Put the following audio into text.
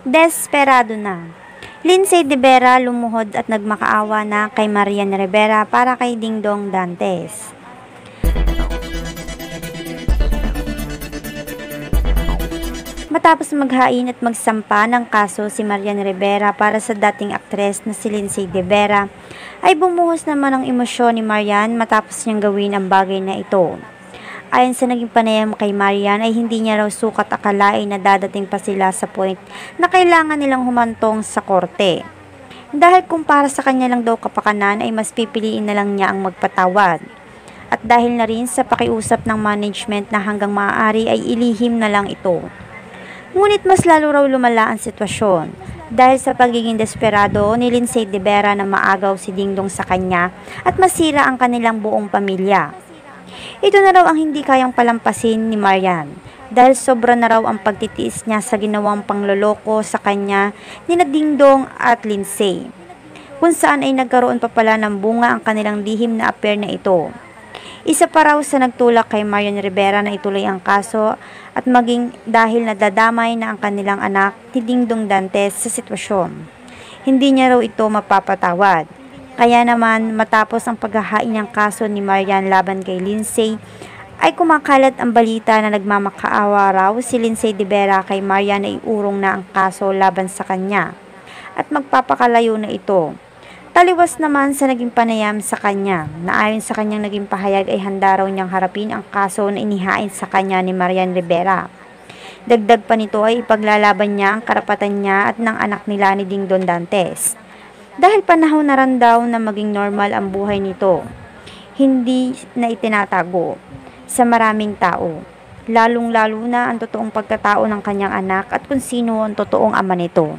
Desperado na. Lindsay de Vera lumuhod at nagmakaawa na kay Marian Rivera para kay Dingdong Dantes. Matapos maghain at magsampa ng kaso si Marian Rivera para sa dating aktres na si Lindsay de Vera, ay bumuhos naman ang emosyon ni Marian matapos niyang gawin ang bagay na ito. Ayon sa naging panayam kay Marian ay hindi niya raw sukat akalain na dadating pa sila sa point na kailangan nilang humantong sa korte. Dahil kung para sa kanya lang daw kapakanan ay mas pipiliin na lang niya ang magpatawad. At dahil na rin sa pakiusap ng management na hanggang maaari ay ilihim na lang ito. Ngunit mas lalo raw lumala ang sitwasyon dahil sa pagiging desperado ni Lindsay de Vera na maagaw si Dingdong sa kanya at masira ang kanilang buong pamilya. Ito na raw ang hindi kayang palampasin ni Marian dahil sobra na raw ang pagtitiis niya sa ginawang pangloloko sa kanya ni Dingdong at Lindsay, kung saan ay nagkaroon pa pala ng bunga ang kanilang lihim na affair na ito. Isa pa raw sa nagtulak kay Marian Rivera na ituloy ang kaso at maging dahil nadadamay na ang kanilang anak ni Dingdong Dantes sa sitwasyon. Hindi niya raw ito mapapatawad. Kaya naman matapos ang paghahain ng kaso ni Marian laban kay Lindsay, ay kumakalat ang balita na nagmamakaawa raw si Lindsay de Vera kay Marian na iurong na ang kaso laban sa kanya at magpapakalayo na ito. Taliwas naman sa naging panayam sa kanya na ayon sa kanyang naging pahayag ay handa raw niyang harapin ang kaso na inihain sa kanya ni Marian Rivera. Dagdag pa nito ay ipaglalaban niya ang karapatan niya at ng anak nila ni Dingdong Dantes. Dahil panahon na rin daw na maging normal ang buhay nito, hindi na itinatago sa maraming tao, lalong-lalo na ang totoong pagkatao ng kanyang anak at kung sino ang totoong ama nito.